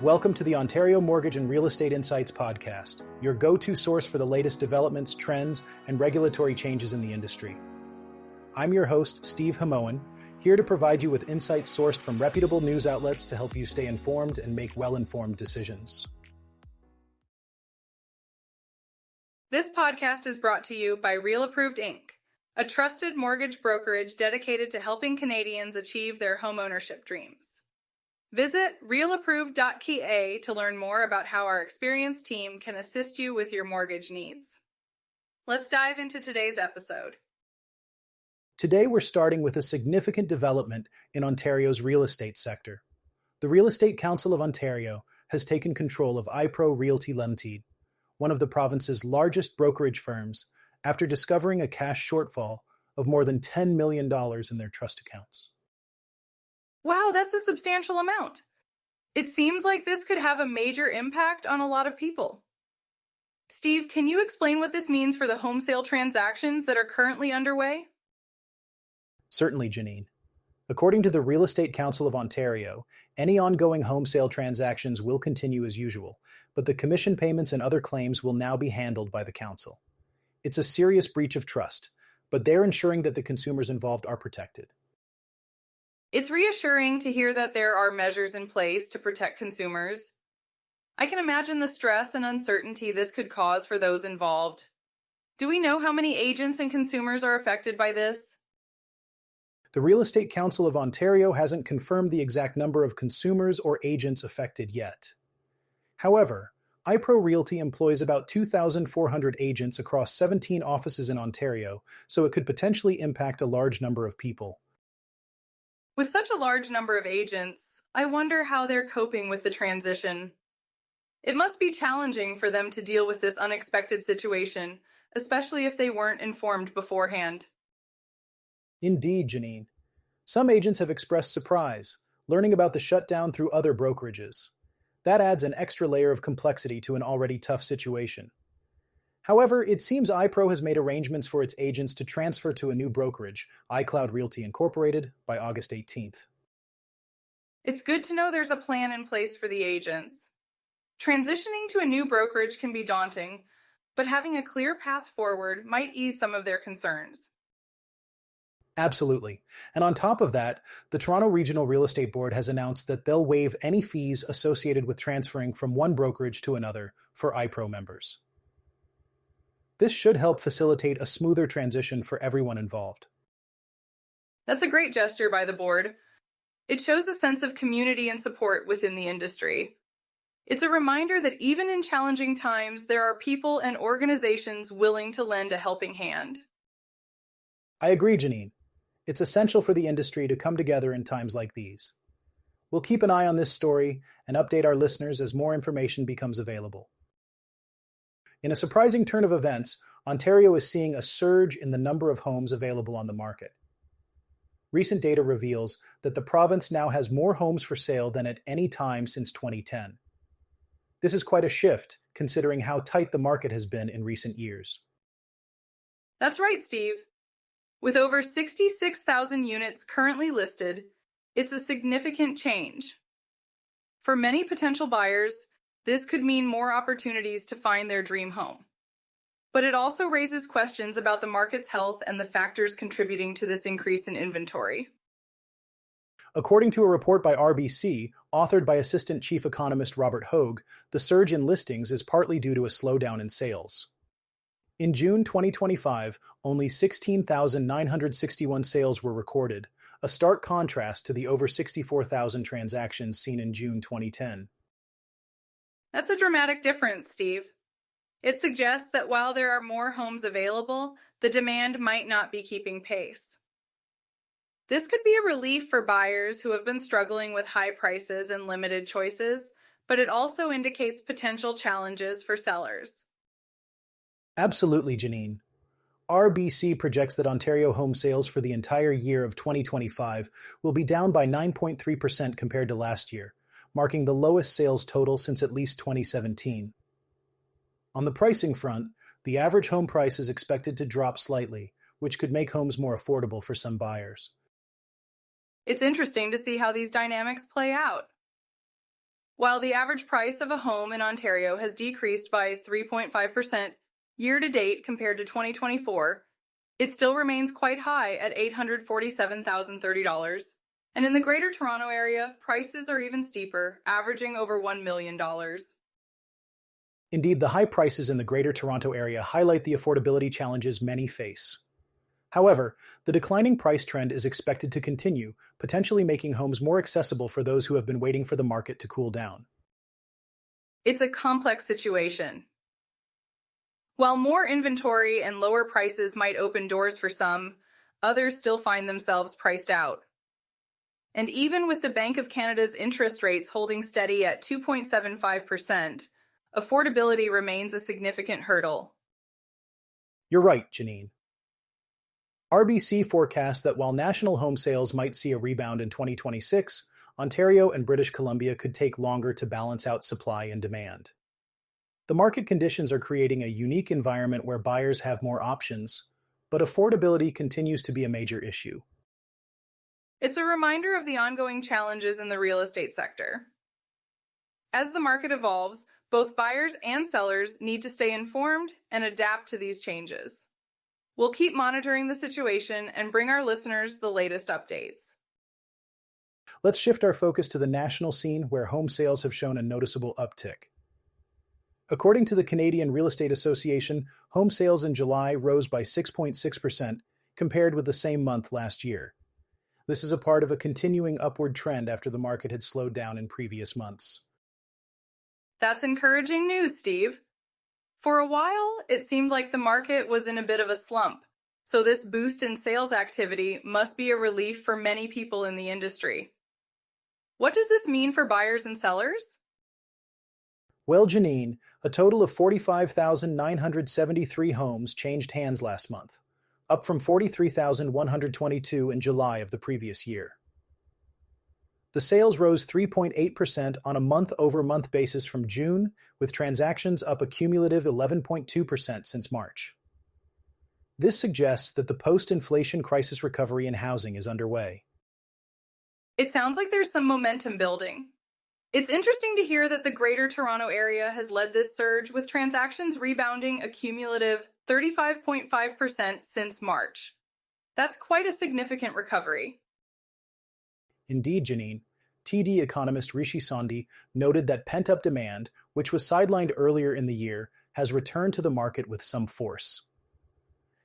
Welcome to the Ontario Mortgage and Real Estate Insights podcast, your go-to source for the latest developments, trends, and regulatory changes in the industry. I'm your host, Steve Hamoan, here to provide you with insights sourced from reputable news outlets to help you stay informed and make well-informed decisions. This podcast is brought to you by Real Approved Inc., a trusted mortgage brokerage dedicated to helping Canadians achieve their homeownership dreams. Visit realapproved.ca to learn more about how our experienced team can assist you with your mortgage needs. Let's dive into today's episode. Today we're starting with a significant development in Ontario's real estate sector. The Real Estate Council of Ontario has taken control of iPro Realty Ltd, one of the province's largest brokerage firms, after discovering a cash shortfall of more than $10 million in their trust accounts. Wow, that's a substantial amount. It seems like this could have a major impact on a lot of people. Steve, can you explain what this means for the home sale transactions that are currently underway? Certainly, Janine. According to the Real Estate Council of Ontario, any ongoing home sale transactions will continue as usual, but the commission payments and other claims will now be handled by the council. It's a serious breach of trust, but they're ensuring that the consumers involved are protected. It's reassuring to hear that there are measures in place to protect consumers. I can imagine the stress and uncertainty this could cause for those involved. Do we know how many agents and consumers are affected by this? The Real Estate Council of Ontario hasn't confirmed the exact number of consumers or agents affected yet. However, iPro Realty employs about 2,400 agents across 17 offices in Ontario, so it could potentially impact a large number of people. With such a large number of agents, I wonder how they're coping with the transition. It must be challenging for them to deal with this unexpected situation, especially if they weren't informed beforehand. Indeed, Janine. Some agents have expressed surprise, learning about the shutdown through other brokerages. That adds an extra layer of complexity to an already tough situation. However, it seems iPro has made arrangements for its agents to transfer to a new brokerage, iCloud Realty Incorporated, by August 18th. It's good to know there's a plan in place for the agents. Transitioning to a new brokerage can be daunting, but having a clear path forward might ease some of their concerns. Absolutely. And on top of that, the Toronto Regional Real Estate Board has announced that they'll waive any fees associated with transferring from one brokerage to another for iPro members. This should help facilitate a smoother transition for everyone involved. That's a great gesture by the board. It shows a sense of community and support within the industry. It's a reminder that even in challenging times, there are people and organizations willing to lend a helping hand. I agree, Janine. It's essential for the industry to come together in times like these. We'll keep an eye on this story and update our listeners as more information becomes available. In a surprising turn of events, Ontario is seeing a surge in the number of homes available on the market. Recent data reveals that the province now has more homes for sale than at any time since 2010. This is quite a shift, considering how tight the market has been in recent years. That's right, Steve. With over 66,000 units currently listed, it's a significant change. For many potential buyers, this could mean more opportunities to find their dream home. But it also raises questions about the market's health and the factors contributing to this increase in inventory. According to a report by RBC, authored by Assistant Chief Economist Robert Hogue, the surge in listings is partly due to a slowdown in sales. In June 2025, only 16,961 sales were recorded, a stark contrast to the over 64,000 transactions seen in June 2010. That's a dramatic difference, Steve. It suggests that while there are more homes available, the demand might not be keeping pace. This could be a relief for buyers who have been struggling with high prices and limited choices, but it also indicates potential challenges for sellers. Absolutely, Janine. RBC projects that Ontario home sales for the entire year of 2025 will be down by 9.3% compared to last year, marking the lowest sales total since at least 2017. On the pricing front, the average home price is expected to drop slightly, which could make homes more affordable for some buyers. It's interesting to see how these dynamics play out. While the average price of a home in Ontario has decreased by 3.5% year to date compared to 2024, it still remains quite high at $847,030. And in the Greater Toronto Area, prices are even steeper, averaging over $1 million. Indeed, the high prices in the Greater Toronto Area highlight the affordability challenges many face. However, the declining price trend is expected to continue, potentially making homes more accessible for those who have been waiting for the market to cool down. It's a complex situation. While more inventory and lower prices might open doors for some, others still find themselves priced out. And even with the Bank of Canada's interest rates holding steady at 2.75%, affordability remains a significant hurdle. You're right, Janine. RBC forecasts that while national home sales might see a rebound in 2026, Ontario and British Columbia could take longer to balance out supply and demand. The market conditions are creating a unique environment where buyers have more options, but affordability continues to be a major issue. It's a reminder of the ongoing challenges in the real estate sector. As the market evolves, both buyers and sellers need to stay informed and adapt to these changes. We'll keep monitoring the situation and bring our listeners the latest updates. Let's shift our focus to the national scene where home sales have shown a noticeable uptick. According to the Canadian Real Estate Association, home sales in July rose by 6.6% compared with the same month last year. This is a part of a continuing upward trend after the market had slowed down in previous months. That's encouraging news, Steve. For a while, it seemed like the market was in a bit of a slump, so this boost in sales activity must be a relief for many people in the industry. What does this mean for buyers and sellers? Well, Janine, a total of 45,973 homes changed hands last month, up from 43,122 in July of the previous year. The sales rose 3.8% on a month-over-month basis from June, with transactions up a cumulative 11.2% since March. This suggests that the post-inflation crisis recovery in housing is underway. It sounds like there's some momentum building. It's interesting to hear that the Greater Toronto Area has led this surge, with transactions rebounding a cumulative 35.5% since March. That's quite a significant recovery. Indeed, Janine, TD economist Rishi Sondhi noted that pent-up demand, which was sidelined earlier in the year, has returned to the market with some force.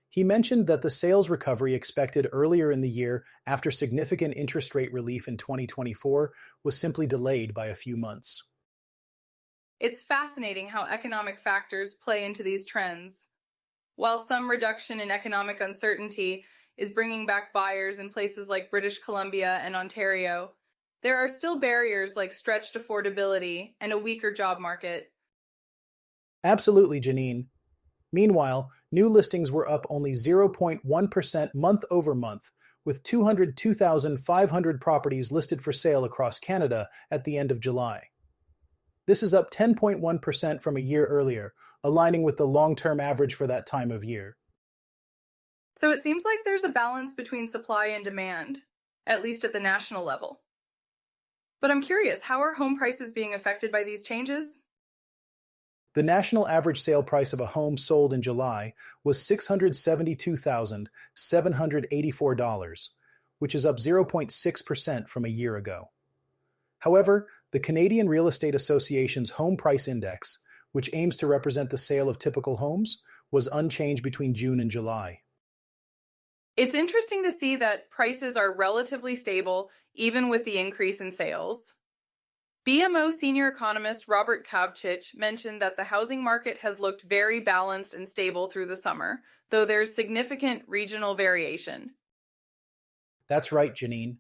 He mentioned that the sales recovery expected earlier in the year after significant interest rate relief in 2024 was simply delayed by a few months. It's fascinating how economic factors play into these trends. While some reduction in economic uncertainty is bringing back buyers in places like British Columbia and Ontario, there are still barriers like stretched affordability and a weaker job market. Absolutely, Janine. Meanwhile, new listings were up only 0.1% month over month, with 202,500 properties listed for sale across Canada at the end of July. This is up 10.1% from a year earlier, aligning with the long-term average for that time of year. So it seems like there's a balance between supply and demand, at least at the national level. But I'm curious, how are home prices being affected by these changes? The national average sale price of a home sold in July was $672,784, which is up 0.6% from a year ago. However, the Canadian Real Estate Association's Home Price Index, which aims to represent the sale of typical homes, was unchanged between June and July. It's interesting to see that prices are relatively stable even with the increase in sales. BMO senior economist Robert Kavchich mentioned that the housing market has looked very balanced and stable through the summer, though there's significant regional variation. That's right, Janine.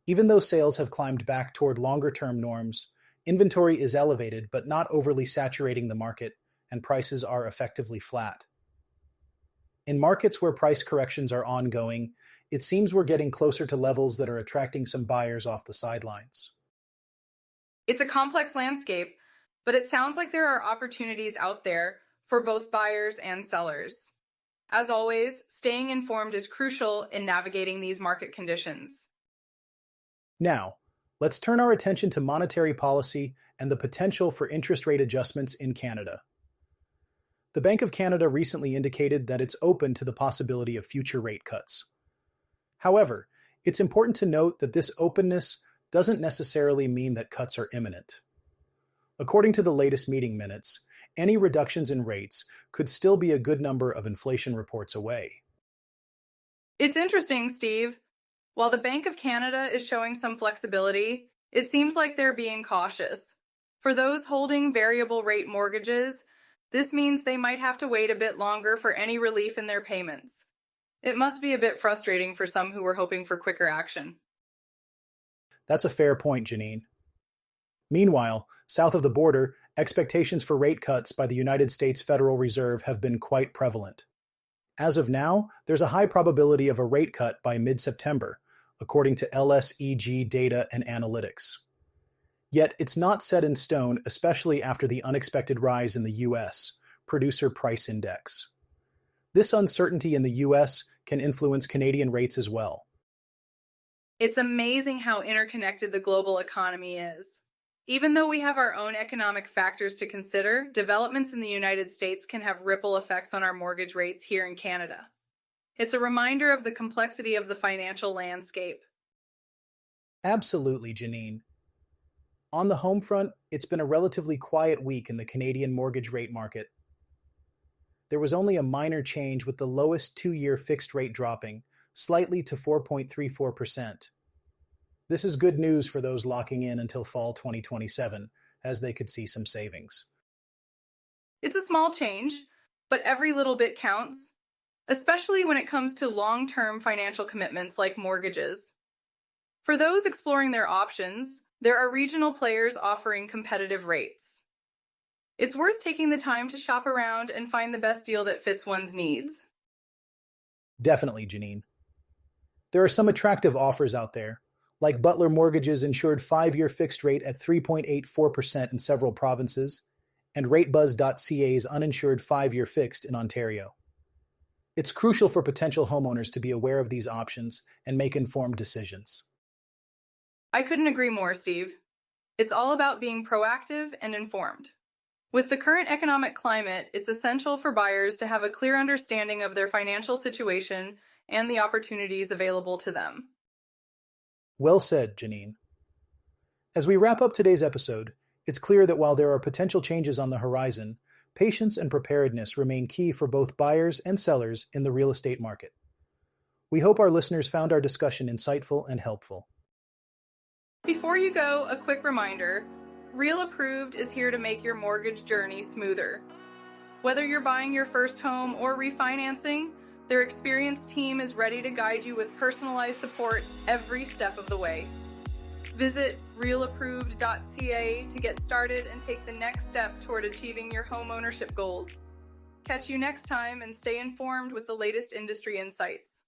Even though sales have climbed back toward longer-term norms, inventory is elevated but not overly saturating the market, and prices are effectively flat. In markets where price corrections are ongoing, it seems we're getting closer to levels that are attracting some buyers off the sidelines. It's a complex landscape, but it sounds like there are opportunities out there for both buyers and sellers. As always, staying informed is crucial in navigating these market conditions. Now, let's turn our attention to monetary policy and the potential for interest rate adjustments in Canada. The Bank of Canada recently indicated that it's open to the possibility of future rate cuts. However, it's important to note that this openness doesn't necessarily mean that cuts are imminent. According to the latest meeting minutes, any reductions in rates could still be a good number of inflation reports away. It's interesting, Steve. While the Bank of Canada is showing some flexibility, it seems like they're being cautious. For those holding variable rate mortgages, this means they might have to wait a bit longer for any relief in their payments. It must be a bit frustrating for some who were hoping for quicker action. That's a fair point, Janine. Meanwhile, south of the border, expectations for rate cuts by the United States Federal Reserve have been quite prevalent. As of now, there's a high probability of a rate cut by mid-September, according to LSEG data and analytics. Yet it's not set in stone, especially after the unexpected rise in the U.S. Producer Price Index. This uncertainty in the U.S. can influence Canadian rates as well. It's amazing how interconnected the global economy is. Even though we have our own economic factors to consider, developments in the United States can have ripple effects on our mortgage rates here in Canada. It's a reminder of the complexity of the financial landscape. Absolutely, Janine. On the home front, it's been a relatively quiet week in the Canadian mortgage rate market. There was only a minor change, with the lowest two-year fixed rate dropping slightly to 4.34%. This is good news for those locking in until fall 2027, as they could see some savings. It's a small change, but every little bit counts, especially when it comes to long-term financial commitments like mortgages. For those exploring their options, there are regional players offering competitive rates. It's worth taking the time to shop around and find the best deal that fits one's needs. Definitely, Janine. There are some attractive offers out there, like Butler Mortgage's insured 5-year fixed rate at 3.84% in several provinces, and RateBuzz.ca's uninsured 5-year fixed in Ontario. It's crucial for potential homeowners to be aware of these options and make informed decisions. I couldn't agree more, Steve. It's all about being proactive and informed. With the current economic climate, it's essential for buyers to have a clear understanding of their financial situation and the opportunities available to them. Well said, Janine. As we wrap up today's episode, it's clear that while there are potential changes on the horizon, patience and preparedness remain key for both buyers and sellers in the real estate market. We hope our listeners found our discussion insightful and helpful. Before you go, a quick reminder, Real Approved is here to make your mortgage journey smoother. Whether you're buying your first home or refinancing, their experienced team is ready to guide you with personalized support every step of the way. Visit realapproved.ca to get started and take the next step toward achieving your home ownership goals. Catch you next time and stay informed with the latest industry insights.